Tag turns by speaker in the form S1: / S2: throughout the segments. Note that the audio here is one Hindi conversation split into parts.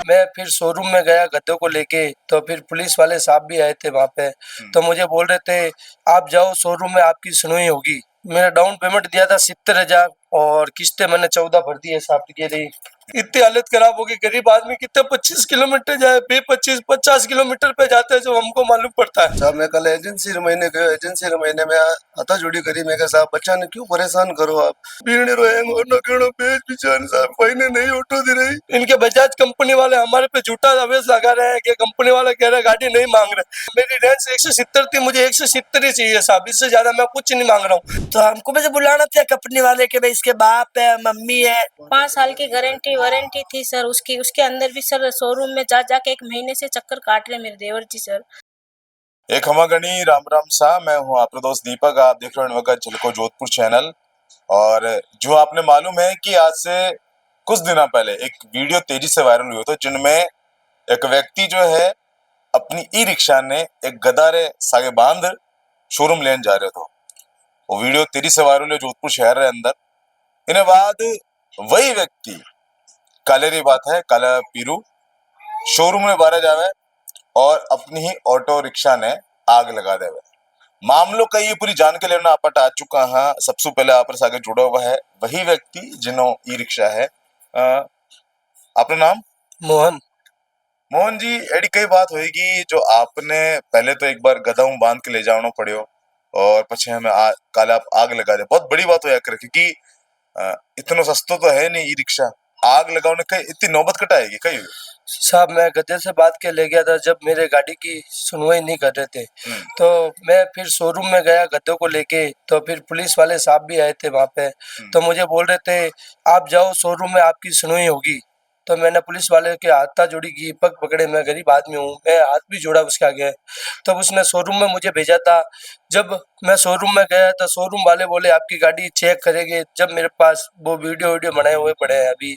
S1: मैं फिर शोरूम में गया गद्दों को लेके, तो फिर पुलिस वाले साहब भी आए थे वहाँ पे। तो मुझे बोल रहे थे आप जाओ शोरूम में, आपकी सुनवाई होगी। मेरा डाउन पेमेंट दिया था 70,000 और किस्तें मैंने 14 भर दी है साहब के लिए। इतनी हालत खराब होगी, गरीब आदमी कितने 25 किलोमीटर जाए, 25-50 किलोमीटर पे जाते हैं जो हमको मालूम पड़ता है।
S2: साहब मैं कल एजेंसी महीने गयो, एजेंसी महीने में हथा जुड़ी करी। मैं कहा साहब बच्चा ने क्यों परेशान करो आप, पीने रोएंगे और न करो बेच बिचान साहब महीने नहीं ऑटो दे रही।
S1: इनके बजाज कंपनी वाले हमारे पे झूठा आवेश लगा रहे हैं कि कंपनी वाले कह रहे हैं गाड़ी नहीं मांग रहे। मेरी रेंज 170 थी, मुझे 170 ही चाहिए साहब, इससे ज्यादा मैं कुछ नहीं मांग रहा हूँ।
S3: तो हमको मुझे बुलाना था कंपनी वाले के भाई इसके बाप है मम्मी है।
S4: 5 साल की गारंटी वारंटी थी सर उसकी, उसके अंदर भी सर शोरूम में जा जाके 1 महीने से चक्कर काट रहे मेरे देवर जी सर।
S5: एक हमागणी राम राम सा, मैं हूँ आपका दोस्त दीपक। आप देख रहे हो झलको जोधपुर चैनल। और जो आपने मालूम है कि आज से कुछ दिनों पहले एक वीडियो तेजी से वायरल हुआ था, जिनमें एक व्यक्ति जो है अपनी ई रिक्शा ने एक गदारे सागे बांध शोरूम लेने जा रहे थे। वो वीडियो तेजी से वायरल हुआ जोधपुर शहर के अंदर। इन्हें बाद वही व्यक्ति कालेरी बात है काला पीरू शोरूम में बाहर जावे और अपनी ही ऑटो रिक्शा ने आग लगा देवे। मामलों का ये पूरी जान के लेना आपट आ चुका है। सबसे पहले आप आगे जुड़ा हुआ है वही व्यक्ति जिन्हों ई रिक्शा है। अपना नाम?
S1: मोहन।
S5: मोहन जी, एडी कई बात होगी जो आपने पहले तो एक बार गधा बांध के ले जाना पड़ो और पछे हमें काले आप आग लगा दे। बहुत बड़ी बात होया कर, क्योंकि इतना सस्तो तो है नहीं ई रिक्शा। आग लगाने कई इतनी नौबत कटाएगी कई
S1: साहब मैं गद्दे से बात के ले गया था, जब मेरे गाड़ी की सुनवाई नहीं कर रहे थे तो मैं फिर शोरूम में गया गद्दों को लेके, तो फिर पुलिस वाले साहब भी आए थे वहाँ पे। तो मुझे बोल रहे थे आप जाओ शोरूम में, आपकी सुनवाई होगी। तो मैंने पुलिस वाले के हाथ जोड़ी की, पग पकड़े, मैं गरीब आदमी हूँ, मैं हाथ भी जोड़ा उसके आगे। तब उसने शोरूम में मुझे भेजा था। जब मैं शोरूम में गया तो शोरूम वाले बोले आपकी गाड़ी चेक करेंगे। जब मेरे पास वो वीडियो बनाए हुए पड़े हैं अभी,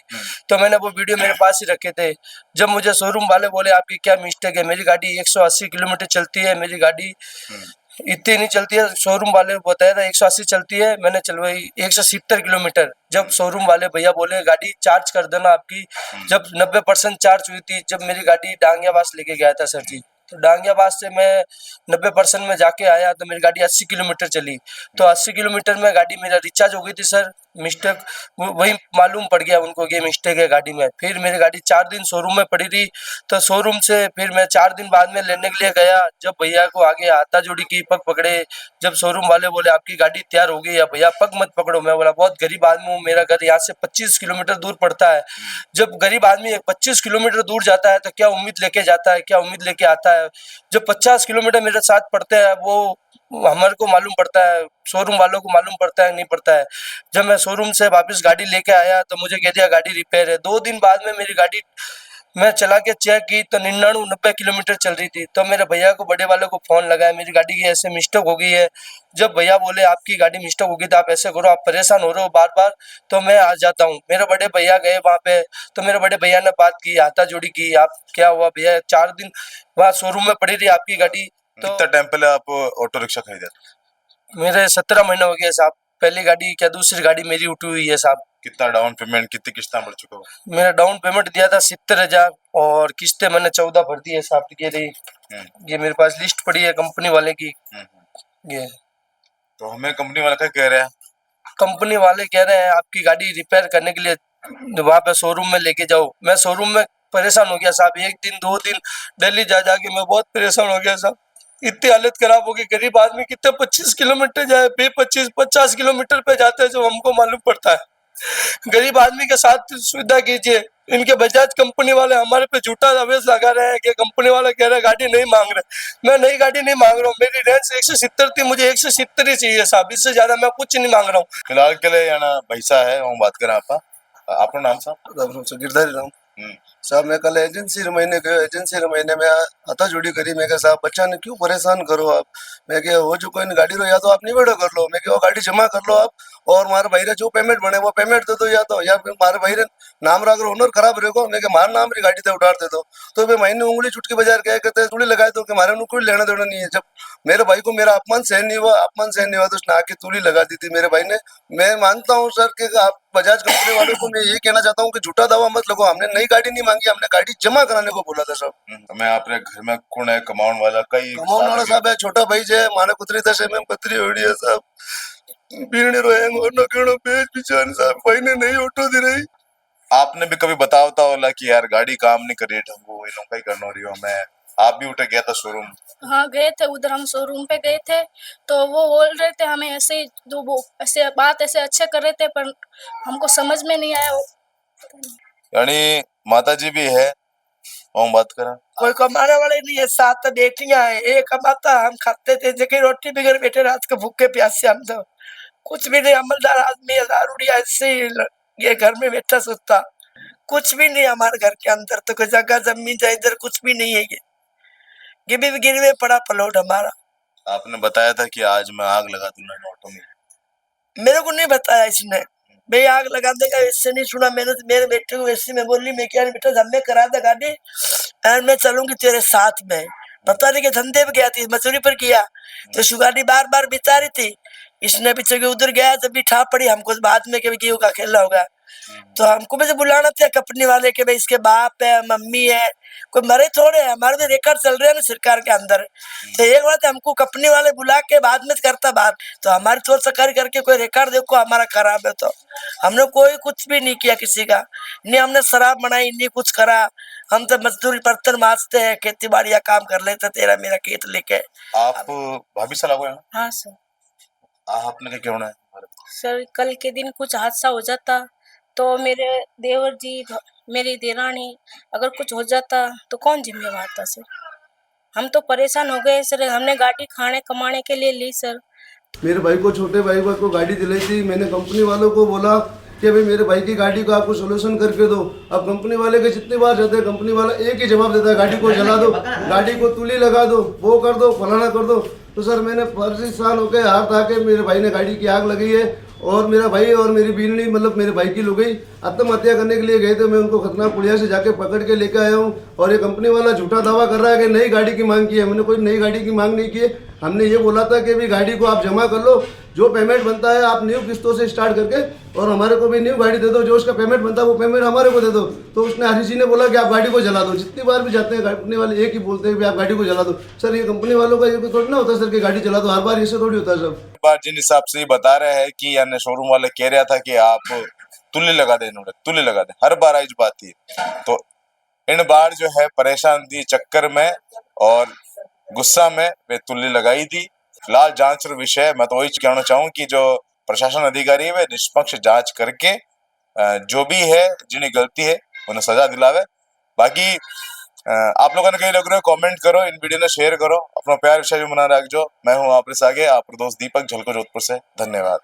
S1: तो मैंने वो वीडियो मेरे पास ही रखे थे। जब मुझे शोरूम वाले बोले आपकी क्या मिस्टेक है, मेरी गाड़ी 180 किलोमीटर चलती है, मेरी गाड़ी इतनी नहीं चलती है। शोरूम वाले बताया था 180 चलती है, मैंने चलवाई 170 किलोमीटर। जब शोरूम वाले भैया बोले गाड़ी चार्ज कर देना आपकी, जब 90% चार्ज हुई थी, जब मेरी गाड़ी डांगियाबास लेके गया था सर जी, तो डांगियाबास से मैं 90% में जाके आया तो मेरी गाड़ी 80 किलोमीटर चली। तो 80 किलोमीटर में गाड़ी मेरा रिचार्ज हो गई थी सर। मिस्टेक वही मालूम पड़ गया उनको कि मिस्टेक है गाड़ी में। फिर मेरी गाड़ी 4 दिन शोरूम में पड़ी रही। तो शोरूम से फिर मैं 4 दिन बाद में लेने के लिए गया। जब भैया को आगे हाथा जोड़ी की, पग पकड़े, जब शोरूम वाले बोले आपकी गाड़ी तैयार हो गई है, भैया पग मत पकड़ो। मैं बोला बहुत गरीब आदमी हूँ, मेरा घर यहाँ से 25 किलोमीटर दूर पड़ता है। जब गरीब आदमी 25 किलोमीटर दूर जाता है तो क्या उम्मीद लेके जाता है, क्या उम्मीद लेके आता है। जो 50 किलोमीटर मेरे साथ पड़ते हैं वो हमारे को मालूम पड़ता है, शोरूम वालों को मालूम पड़ता है नहीं पड़ता है। जब मैं शोरूम से वापस गाड़ी लेके आया तो मुझे कह दिया गाड़ी रिपेयर है। 2 दिन बाद में मेरी गाड़ी मैं चला के चेक की तो 99-90 किलोमीटर चल रही थी। तो मेरे भैया को, बड़े वाले को फोन लगाया, मेरी गाड़ी की ऐसे मिस्टेक हो गई है। जब भैया बोले आपकी गाड़ी मिस्टेक हो गई तो आप ऐसे करो, आप परेशान हो रहे हो बार बार, तो मैं आ जाता हूँ। मेरे बड़े भैया गए वहाँ पे, तो मेरे बड़े भैया ने बात की, हाथा जोड़ी की, आप क्या हुआ भैया, 4 दिन वहाँ शोरूम में पड़ी रही आपकी गाड़ी। तो
S5: कितना टाइम पहले आप ऑटो रिक्शा खरीदा?
S1: मेरे 17 महीने हो गए साहब। पहली गाड़ी क्या दूसरी गाड़ी मेरी उठी हुई है साहब।
S5: कितना डाउन पेमेंट, कितनी किस्तें बढ़ चुका हो?
S1: मेरा डाउन पेमेंट दिया था 70,000 और किस्तें मैंने 14 भर दी है साहब के लिए। ये मेरे पास लिस्ट पड़ी है कंपनी वाले की। ये
S5: तो हमें कंपनी वाला क्या कह रहे हैं?
S1: कंपनी वाले कह रहे हैं आपकी गाड़ी रिपेयर करने के लिए वहाँ पे शोरूम में लेके जाओ। मैं शोरूम में परेशान हो गया साहब, 1 दिन 2 दिन दिल्ली जा जाके मैं बहुत परेशान हो गया साहब। इतनी हालत खराब हो गई, गरीब आदमी कितने 25 किलोमीटर जाए, 25-50 किलोमीटर पे जाते हैं जो हमको मालूम पड़ता है। गरीब आदमी के साथ सुविधा कीजिए। इनके बजाज कंपनी वाले हमारे पे झूठा आवेश लगा रहे हैं कि कंपनी वाले कह रहे हैं गाड़ी नहीं मांग रहे। मैं नई गाड़ी नहीं मांग रहा हूँ, मेरी रेंज 170 थी, मुझे 170 ही चाहिए साहब, इससे ज्यादा मैं कुछ नहीं मांग रहा हूँ।
S5: फिलहाल के लिए याना पैसा है वो बात करें आप। अपना नाम साहब?
S2: गिरधारी राम साहब मैं कल एजेंसी महीने गयो, एजेंसी महीने में हथा जुड़ी करी। मैं कहा साहब बच्चा ने क्यों परेशान करो आप। मैं क्या हो जो कोई गाड़ी रो या तो आप निबेड़ो कर लो। मैं क्या गाड़ी जमा कर लो आप और मारे भाई रे जो पेमेंट बने वो पेमेंट दे दो, या फिर मारे भाई रे नाम अगर ओनर खराब रहेगा मैं मार नाम री गाड़ी ते उतार दे दो। तो भाई मैंने उंगली चुटकी बाजार क्या कहते थोड़ी लगाए दो कि मारे कोई लेना देना नहीं है। जब मेरे भाई को मेरा अपमान सहन नहीं हुआ तो उसने आके तूली लगा दी थी मेरे भाई ने। मैं मानता हूँ सर कि आप बजाज कंपनी वालों को मैं ये कहना चाहता हूँ कि झूठा दावा मत लगो, हमने नई गाड़ी नहीं मांगी, हमने गाड़ी जमा कराने को बोला था सब।
S5: मैं आपरे घर में कौन है कमाउन वाला कई
S2: कमाउन वाला साहब है, छोटा भाई जे माने कुतरी दशे में पतरी होड़ी है साहब, बीड़ी रोएंगे और न केणो बेच बिचान साहब भाई ने नहीं ऑटो दी रही।
S5: आपने भी कभी बतावता होला कि यार गाड़ी काम नहीं कर रही है ढंगो इनो कई करनो रही मैं, आप भी उठे गया था शोरूम?
S6: हाँ गए थे उधर, हम शोरूम पे गए थे तो वो बोल रहे थे हमें ऐसे ही, जो वो ऐसे बात ऐसे अच्छे कर रहे थे पर हमको समझ में नहीं आया वो।
S5: यानी माता जी भी है और बात करा
S3: कोई कमाने वाले नहीं है, साथ तो बेटियां है, एक कमाता हम खाते थे, जगह रोटी बगैर बैठे रात को भूखे प्यासे हम तो कुछ भी नहीं। अमलदार आदमी है, दारूडिया ऐसे ही ये घर में बैठा सोता, कुछ भी नहीं हमारे घर के अंदर तो कोई जगह जमीन जायदाद कुछ भी नहीं है। ये भी गिरवे पड़ा प्लॉट हमारा।
S5: आपने बताया था कि आज मैं आग लगा दूंगा ऑटो में,
S3: मेरे को नहीं बताया इसने, मैं आग लगा देगा इससे नहीं सुना मैंने। तो मेरे बेटे को वैसे में बोली, मैं क्या बेटा जब मैं करा था गाड़ी और मैं चलूंगी तेरे साथ में। पता नहीं कि धंधे पे गया थी, मजदूरी पर किया तो सु गाड़ी बार बार बिता रही थी। इसने पीछे के उधर गया जब भी ठा पड़ी हमको बाद में कि होगा खेला होगा। तो हमको भी बुलाना था कंपनी वाले के भाई इसके बाप है मम्मी है, कोई मरे थोड़े है, हमारे भी रिकॉर्ड चल रहे हैं ना सरकार के अंदर। तो एक बात हमको कंपनी वाले बुला के बाद में करता बात, तो हमारी चोर चकारी करके कोई रिकॉर्ड देखो हमारा खराब है। तो हमने कोई कुछ भी नहीं किया किसी का, नहीं हमने शराब बनाई नहीं कुछ करा। हम तो मजदूरी बर्तन मांजते हैं, खेती बाड़ी काम कर लेते, तेरा मेरा खेत लेके।
S5: आप भाभी से लागो है ना?
S4: हाँ सर।
S5: आपने क्या होना है
S4: सर कल के दिन कुछ हादसा हो जाता तो मेरे देवर जी मेरी देरानी अगर कुछ हो जाता तो कौन जिम्मेवार था सर? हम तो परेशान हो गए सर, हमने गाड़ी खाने कमाने के लिए ली सर।
S2: मेरे भाई को छोटे भाई को गाड़ी दिलाई थी, मैंने कंपनी वालों को बोला कि भाई मेरे भाई की गाड़ी को आपको सोल्यूशन करके दो। अब कंपनी वाले के जितनी बार जाते हैं कंपनी वाला एक ही जवाब देता है, गाड़ी को जला दो, गाड़ी को तुली लगा दो, वो कर दो फलाना कर दो। तो सर मैंने परेशान होकर हार था के मेरे भाई ने गाड़ी की आग लगी है और मेरा भाई और मेरी बीननी मतलब मेरे भाई की लुगाई आत्महत्या करने के लिए गए थे। मैं उनको खतरनाक पुलिया से जाके पकड़ के लेकर आया हूँ और ये कंपनी वाला झूठा दावा कर रहा है कि नई गाड़ी की मांग की है। मैंने कोई नई गाड़ी की मांग नहीं की है, हमने ये बोला था कि भाई गाड़ी को आप जमा कर लो, जो पेमेंट बनता है आप न्यू किस्तों से स्टार्ट करके और हमारे को भी न्यू गाड़ी दे दो, जो उसका पेमेंट बनता है वो पेमेंट हमारे को दे दो। तो उसने हरीश जी ने बोला कि आप गाड़ी को जला दो। जितनी बार भी जाते हैं कंपनी वाले एक ही बोलते हैं कि आप गाड़ी को जला दो। सर ये कंपनी वालों का ये थोड़ी ना होता सर कि गाड़ी जला दो, हर बार ऐसे थोड़ी होता है सर।
S5: बार जिन हिसाब से बता रहे हैं कि यानी शोरूम वाले कह रहा था कि आप तुल्ली लगा दे, इन्होंने तुल्ली लगा दे, हर बार आज बात थी। तो इन बार जो है परेशान थी चक्कर में और गुस्सा में वे तुल्ली लगाई थी। फिलहाल जांच विषय मैं तो वही कहना चाहूँ कि जो प्रशासन अधिकारी है वे निष्पक्ष जांच करके जो भी है जिन्हें गलती है उन्हें सजा दिलावे। बाकी आप लोगों ने कहीं लग रहे हो कमेंट करो, इन वीडियो ने शेयर करो, अपना प्यार विषय भी मना रख जो। मैं हूँ आपके आगे आपका दोस्त दीपक झलको जोधपुर से। धन्यवाद।